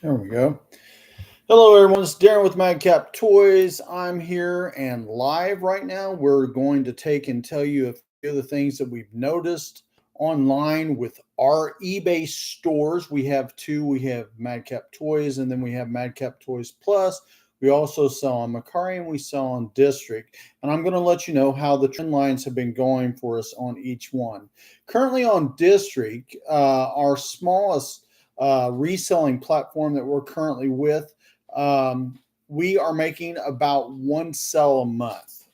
There we go. Hello, everyone. It's Darren with Madcap Toys. I'm here and live right now. We're going to take and tell you a few of the things that we've noticed online with our eBay stores. We have two. We have Madcap Toys, and then we have Madcap Toys Plus. We also sell on Macari and we sell on District. And I'm going to let you know how the trend lines have been going for us on each one. Currently on District, our smallest reselling platform that we're currently with, we are making about one sell a month.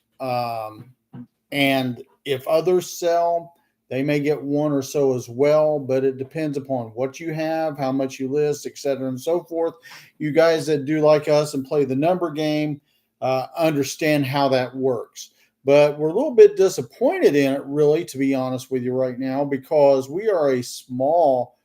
And if others sell, they may get one or so as well, but it depends upon what you have, how much you list, etc., and so forth. You guys that do like us and play the number game understand how that works. But we're a little bit disappointed in it, really, to be honest with you right now, because we are a small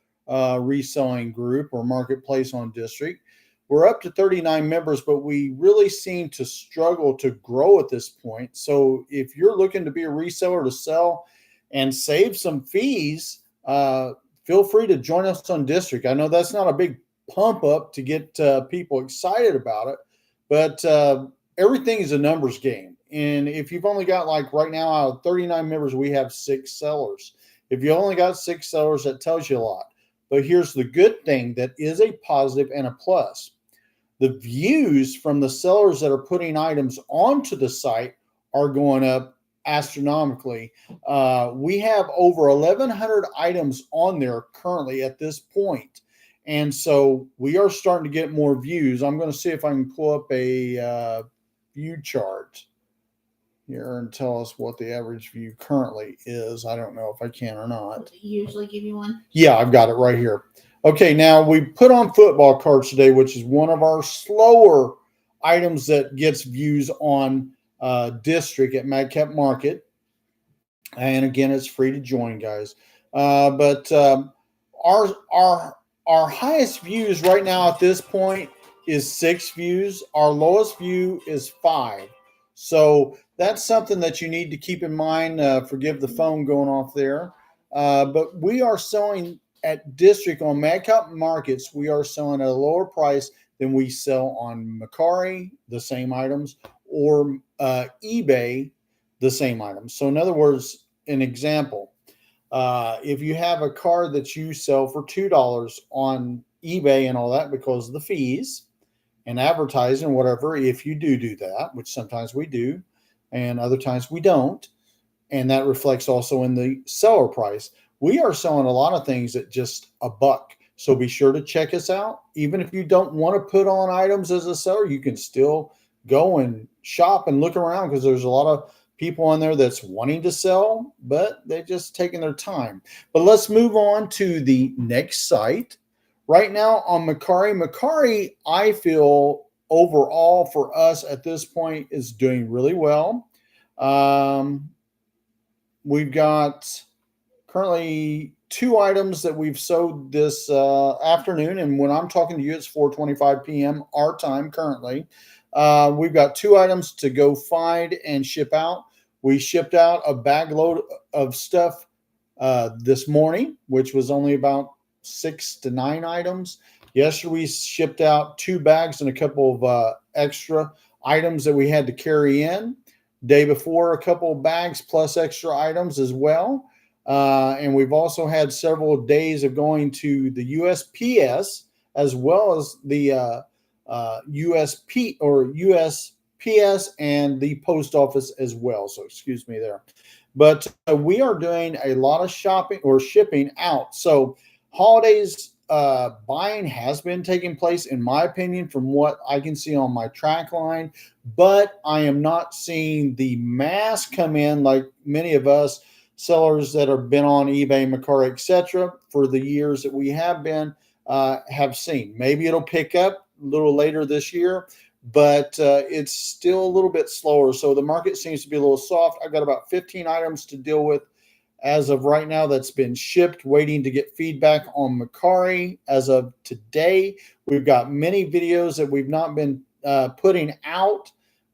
reselling group or marketplace on District. We're up to 39 members, but we really seem to struggle to grow at this point. So if you're looking to be a reseller to sell and save some fees, feel free to join us on District. I know that's not a big pump up to get people excited about it, but everything is a numbers game. And if you've only got, like right now, out of 39 members, we have 6 sellers. If you only got 6 sellers, that tells you a lot. But here's the good thing that is a positive and a plus. The views from the sellers that are putting items onto the site are going up astronomically. We have over 1,100 items on there currently at this point. And so we are starting to get more views. I'm going to see if I can pull up a view chart here and tell us what the average view currently is. I don't know if I can or not. You usually give you one? Yeah, I've got it right here. Okay, now we put on football cards today, which is one of our slower items that gets views on District at Madcap Market. And again, it's free to join, guys. But our our our highest views right now at this point is 6 views. Our lowest view is 5. So that's something that you need to keep in mind. Forgive the phone going off there. But we are selling at District on Madcap Markets. We are selling at a lower price than we sell on Macari, the same items, or eBay, the same items. So in other words, an example, if you have a card that you sell for $2 on eBay and all that because of the fees and advertising and whatever, if you do that, which sometimes we do and other times we don't, and that reflects also in the seller price, we are selling a lot of things at just $1. So be sure to check us out. Even if you don't want to put on items as a seller, you can still go and shop and look around, because there's a lot of people on there that's wanting to sell, but they're just taking their time. But let's move on to the next site. Right now on Macari, I feel overall for us at this point is doing really well. We've got currently 2 items that we've sold this afternoon, and when I'm talking to you, it's 4:25 p.m. our time currently. We've got 2 items to go find and ship out. We shipped out a bag load of stuff this morning, which was only about 6 to 9 items. Yesterday, we shipped out 2 bags and a couple of extra items that we had to carry in. Day before, a couple of bags plus extra items as well. And we've also had several days of going to the USPS as well as the USP or USPS and the post office as well. So excuse me there. But we are doing a lot of shopping or shipping out. So holidays buying has been taking place, in my opinion, from what I can see on my track line. But I am not seeing the mass come in like many of us sellers that have been on eBay, Macari, etc. for the years that we have been have seen. Maybe it'll pick up a little later this year, but it's still a little bit slower. So the market seems to be a little soft. I've got about 15 items to deal with as of right now that's been shipped, waiting to get feedback on Macari. As of today, we've got many videos that we've not been putting out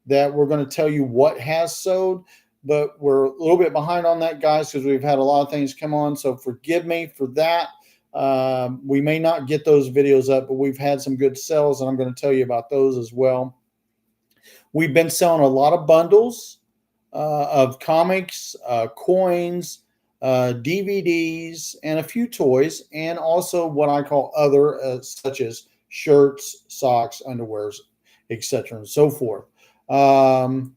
that we're going to tell you what has sold, but we're a little bit behind on that, guys, because we've had a lot of things come on. So forgive me for that. We may not get those videos up, but we've had some good sales, and I'm going to tell you about those as well. We've been selling a lot of bundles of comics, coins, DVDs, and a few toys, and also what I call other, such as shirts, socks, underwears, etc., and so forth. Right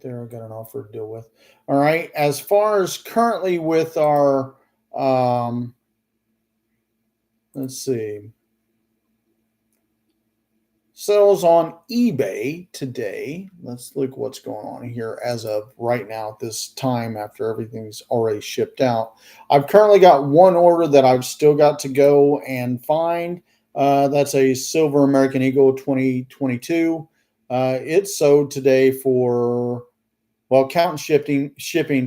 there, I got an offer to deal with. All right, as far as currently with our, let's see, sales on eBay today. Let's look what's going on here as of right now at this time after everything's already shipped out. I've currently got one order that I've still got to go and find. That's a Silver American Eagle 2022. It sold today for, well, counting shipping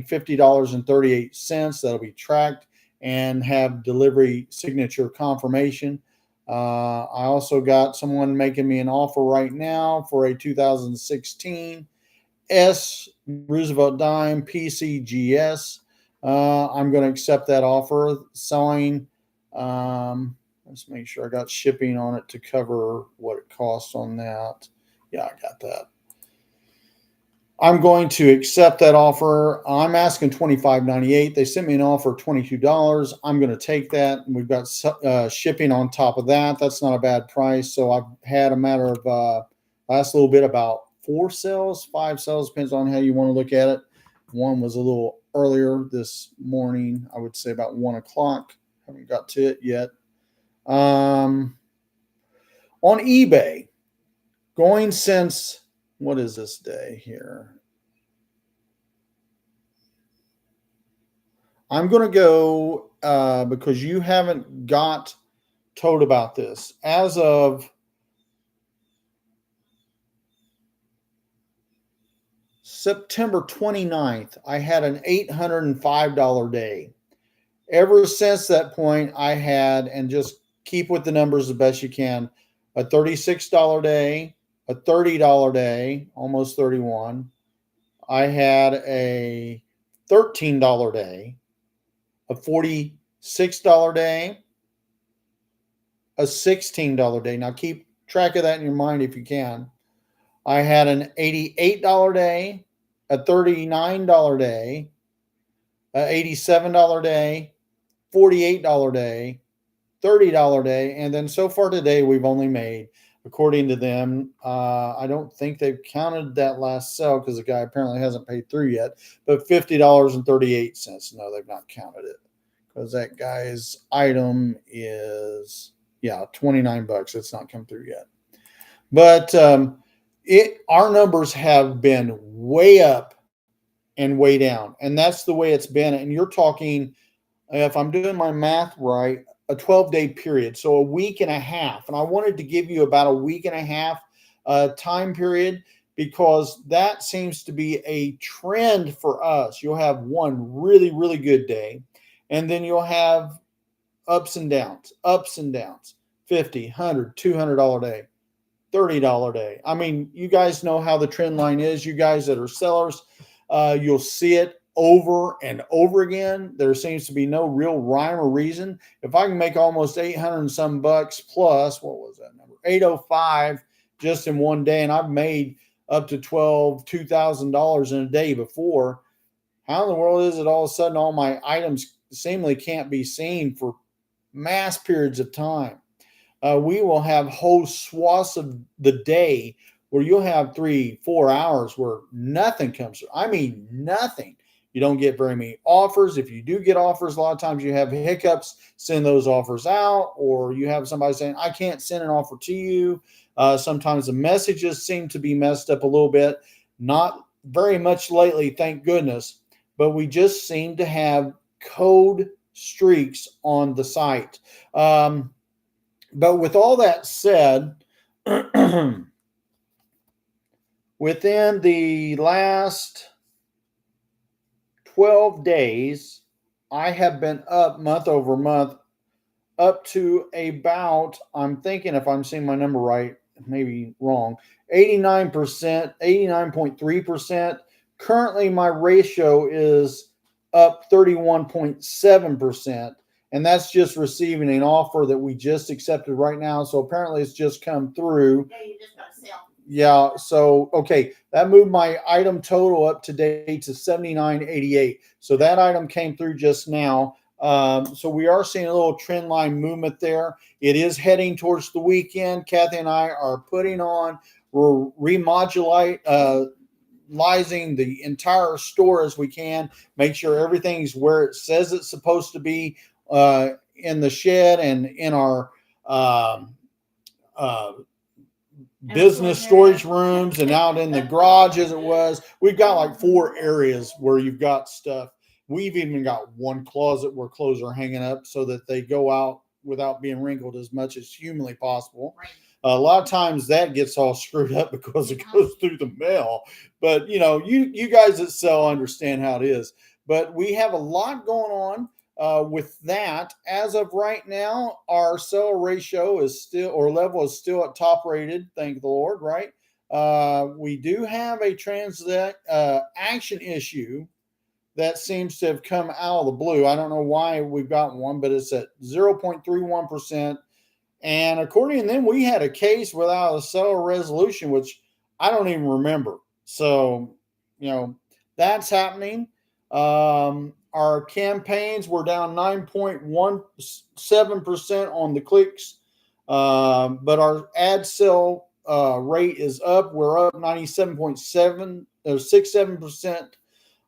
$50.38. That'll be tracked and have delivery signature confirmation. I also got someone making me an offer right now for a 2016 S Roosevelt Dime PCGS. I'm going to accept that offer. Selling, let's make sure I got shipping on it to cover what it costs on that. Yeah, I got that. I'm going to accept that offer. I'm asking $25.98. They sent me an offer of $22. I'm going to take that. And we've got shipping on top of that. That's not a bad price. So I've had a matter of last little bit about 4 sales, 5 sales, depends on how you want to look at it. One was a little earlier this morning. I would say about 1 o'clock. Haven't got to it yet. On eBay, going since, what is this day here? I'm going to go because you haven't got told about this. As of September 29th, I had an $805 day. Ever since that point, I had, and just keep with the numbers the best you can, a $36 day, a $30 day, almost 31. I had a $13 day, a $46 day, a $16 day. Now keep track of that in your mind if you can. I had an $88 day, a $39 day, a $87 day, $48 day, $30 day, and then so far today we've only made, according to them, I don't think they've counted that last sale because the guy apparently hasn't paid through yet, but $50.38. No, they've not counted it because that guy's item is, yeah, 29 bucks. It's not come through yet. But our numbers have been way up and way down, and that's the way it's been. And you're talking, if I'm doing my math right, a 12-day period, so a week and a half. And I wanted to give you about a week and a half time period because that seems to be a trend for us. You'll have one really, really good day, and then you'll have ups and downs, 50, 100, $200 day, $30 day. I mean, you guys know how the trend line is. You guys that are sellers, you'll see it over and over again. There seems to be no real rhyme or reason. If I can make almost 800 and some bucks plus, what was that number? 805 just in one day, and I've made up to $2,000 in a day before. How in the world is it all of a sudden all my items seemingly can't be seen for mass periods of time? We will have whole swaths of the day where you'll have 3-4 hours where nothing comes through. I mean, nothing. You don't get very many offers. If you do get offers, a lot of times you have hiccups, send those offers out, or you have somebody saying, I can't send an offer to you. Sometimes the messages seem to be messed up a little bit. Not very much lately, thank goodness, but we just seem to have code streaks on the site. But with all that said, within the last 12 days, I have been up month over month up to about, I'm thinking if I'm seeing my number right, maybe wrong, 89%, 89.3%. Currently, my ratio is up 31.7%. And that's just receiving an offer that we just accepted right now. So apparently it's just come through. Yeah, you just got to sell. Yeah. So, okay. That moved my item total up today to 79.88. So that item came through just now. So we are seeing a little trend line movement there. It is heading towards the weekend. Kathy and I are we're remodulating the entire store as we can, make sure everything's where it says it's supposed to be, in the shed and in our uh, business storage rooms and out in the garage as it was. We've got like 4 areas where you've got stuff. We've even got one closet where clothes are hanging up so that they go out without being wrinkled as much as humanly possible. Right. A lot of times that gets all screwed up because it goes through the mail. But you guys that sell understand how it is. But we have a lot going on with that. As of right now, our sell ratio is still, or level is still at top rated. Thank the Lord, right? We do have a transaction issue that seems to have come out of the blue. I don't know why we've got one, but it's at 0.31%. And according to them, we had a case without a seller resolution, which I don't even remember. So, that's happening. Our campaigns were down 9.17% on the clicks, but our ad sell rate is up. We're up 97.67%.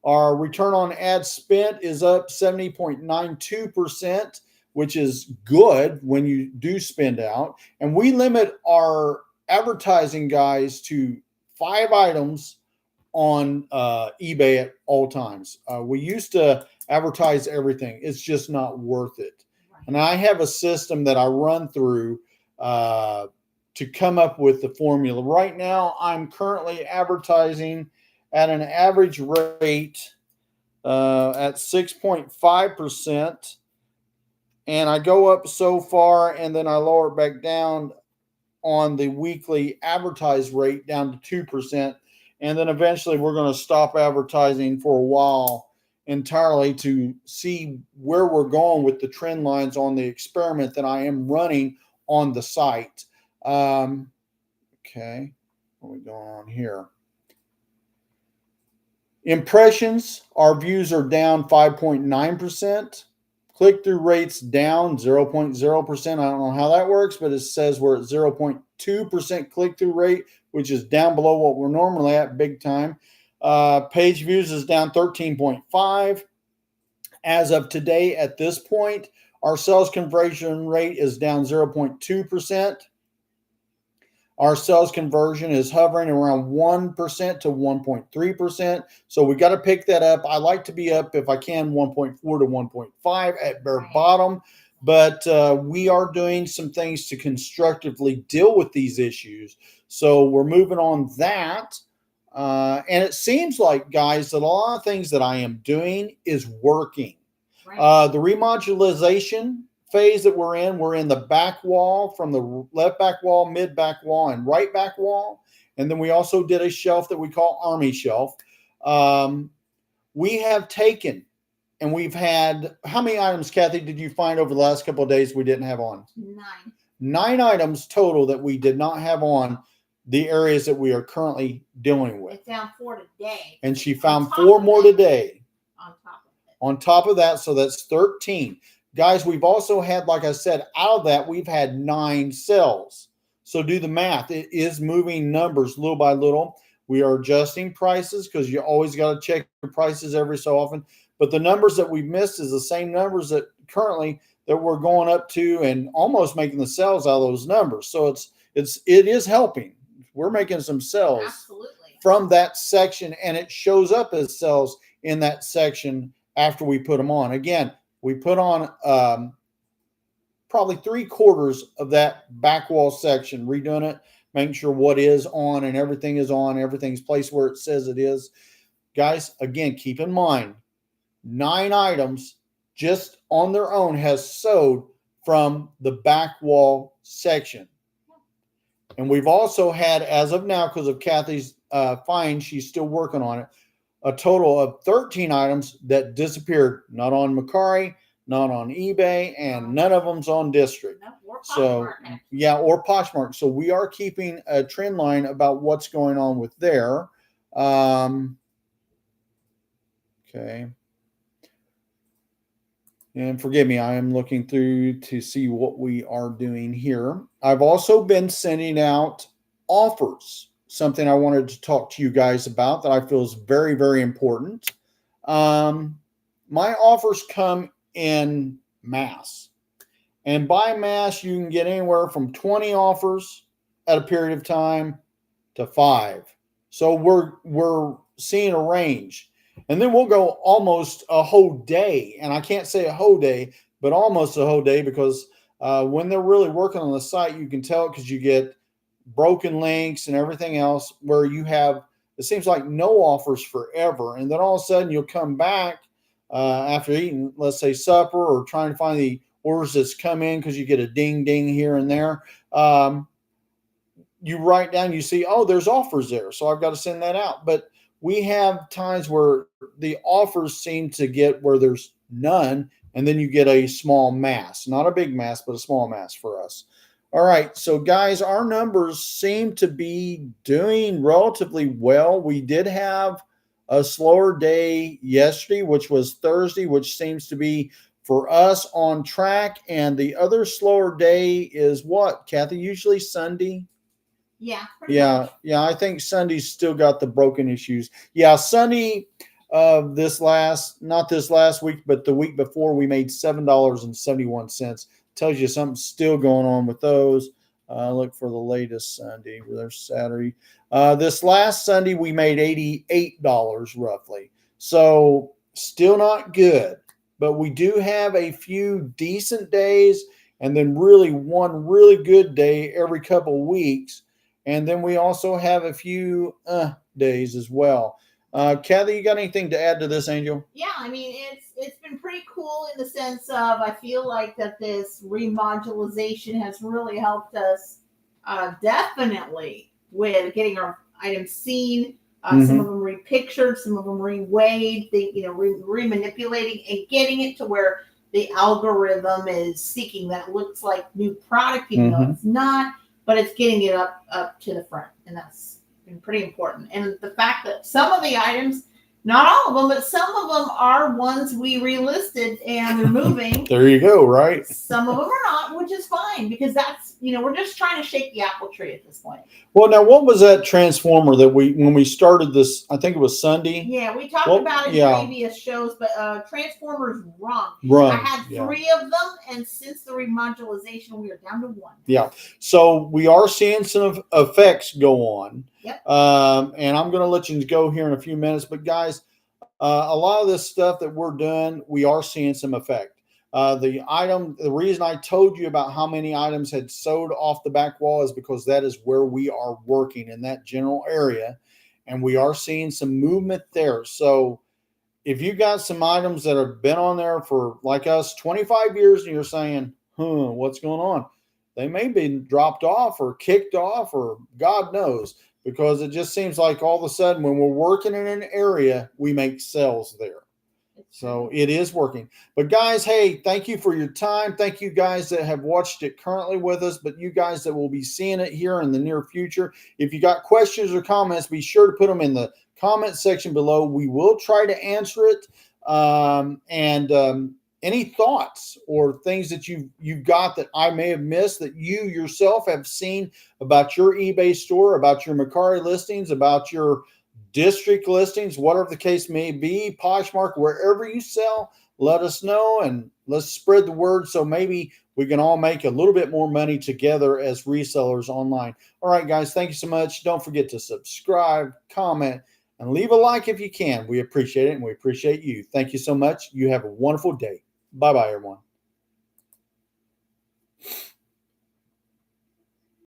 Our return on ad spent is up 70.92%, which is good when you do spend out. And we limit our advertising guys to 5 items on eBay at all times. We used to advertise everything. It's just not worth it. Right. And I have a system that I run through to come up with the formula. Right now, I'm currently advertising at an average rate at 6.5%. And I go up so far and then I lower it back down on the weekly advertised rate down to 2%. And then eventually we're going to stop advertising for a while entirely to see where we're going with the trend lines on the experiment that I am running on the site. Okay, what are we going on here? Impressions, our views are down 5.9%. Click-through rates down 0.0%. I don't know how that works, but it says we're at 0.2% click-through rate, which is down below what we're normally at big time. Page views is down 13.5. As of today, at this point, our sales conversion rate is down 0.2%. Our sales conversion is hovering around 1% to 1.3%. So we got to pick that up. I like to be up, if I can, 1.4 to 1.5 at bare bottom. But we are doing some things to constructively deal with these issues. So we're moving on that. And it seems like, guys, that a lot of things that I am doing is working. Right. The remodulation phase that we're in the back wall, from the left back wall, mid back wall, and right back wall. And then we also did a shelf that we call Army Shelf. We have taken, and we've had, how many items, Kathy, did you find over the last couple of days we didn't have on? 9 items total that we did not have on the areas that we are currently dealing with. It found 4 today. And she found 4 more today. On top of that. So that's 13. Guys, we've also had, like I said, out of that, we've had 9 sales. So do the math. It is moving numbers little by little. We are adjusting prices because you always got to check your prices every so often. But the numbers that we've missed is the same numbers that currently that we're going up to and almost making the sales out of those numbers. So it is helping. We're making some sales. Absolutely. From that section, and it shows up as sales in that section after we put them on. Again, we put on probably 3/4 of that back wall section, redoing it, making sure what is on and everything is on, everything's placed where it says it is. Guys, again, keep in mind, 9 items just on their own has sold from the back wall section. And we've also had, as of now, because of Kathy's find, she's still working on it, a total of 13 items that disappeared, not on Macari, not on eBay, and none of them's on District. No, or So Poshmark. yeah, or Poshmark. So we are keeping a trend line about what's going on with there. Okay. And forgive me, I am looking through to see what we are doing here. I've also been sending out offers, something I wanted to talk to you guys about that I feel is very, very important. My offers come in mass. And by mass, you can get anywhere from 20 offers at a period of time to 5. So we're seeing a range. And then we'll go almost a whole day. And I can't say a whole day, but almost a whole day, because when they're really working on the site, you can tell because you get broken links and everything else where you have, it seems like no offers forever. And then all of a sudden you'll come back after eating, let's say supper, or trying to find the orders that's come in because you get a ding ding here and there. You write down, you see, oh, there's offers there, so I've got to send that out. But we have times where the offers seem to get where there's none, and then you get a small mass, not a big mass, but a small mass for us. All right, so guys, our numbers seem to be doing relatively well. We did have a slower day yesterday, which was Thursday, which seems to be for us on track. And the other slower day is what, Kathy? Usually Sunday. Yeah. Yeah. I think Sunday's still got the broken issues. Yeah, Sunday not this last week, but the week before, we made $7.71. Tells you something's still going on with those. Look for the latest Sunday. There's Saturday. This last Sunday, we made $88 roughly. So still not good, but we do have a few decent days, and then really one really good day every couple of weeks. And then we also have a few days as well. Kathy, you got anything to add to this, Angel? Yeah, I mean, it's been pretty cool in the sense of, I feel like that this remodelization has really helped us definitely with getting our items seen. Some of them repictured, some of them reweighed, remanipulating and getting it to where the algorithm is seeking that looks like new product, even though it's not, but it's getting it up to the front, and that's been pretty important. And the fact that some of the items, not all of them, but some of them are ones we relisted and they're moving. There you go, right? Some of them are not, which is fine, because that's, we're just trying to shake the apple tree at this point. Well, now, what was that transformer that when we started this, I think it was Sunday? Yeah, we talked about it in previous shows, but Transformers run. I had 3 of them, and since the remodelization, we are down to 1. Yeah. So we are seeing some effects go on. Yep. And I'm going to let you go here in a few minutes. But guys, a lot of this stuff that we're doing, we are seeing some effect. The reason I told you about how many items had sold off the back wall is because that is where we are working, in that general area. And we are seeing some movement there. So if you got some items that have been on there for, like us, 25 years, and you're saying, what's going on? They may be dropped off or kicked off, or God knows, because it just seems like all of a sudden when we're working in an area, we make sales there. So it is working. But guys, hey, thank you for your time. Thank you guys that have watched it currently with us, but you guys that will be seeing it here in the near future. If you got questions or comments, be sure to put them in the comment section below. We will try to answer it. Any thoughts or things that you've got that I may have missed, that you yourself have seen about your eBay store, about your Macari listings, about your District listings, whatever the case may be, Poshmark, wherever you sell, let us know, and let's spread the word so maybe we can all make a little bit more money together as resellers online. All right, guys, thank you so much. Don't forget to subscribe, comment, and leave a like if you can. We appreciate it, and we appreciate you. Thank you so much. You have a wonderful day. Bye-bye, everyone.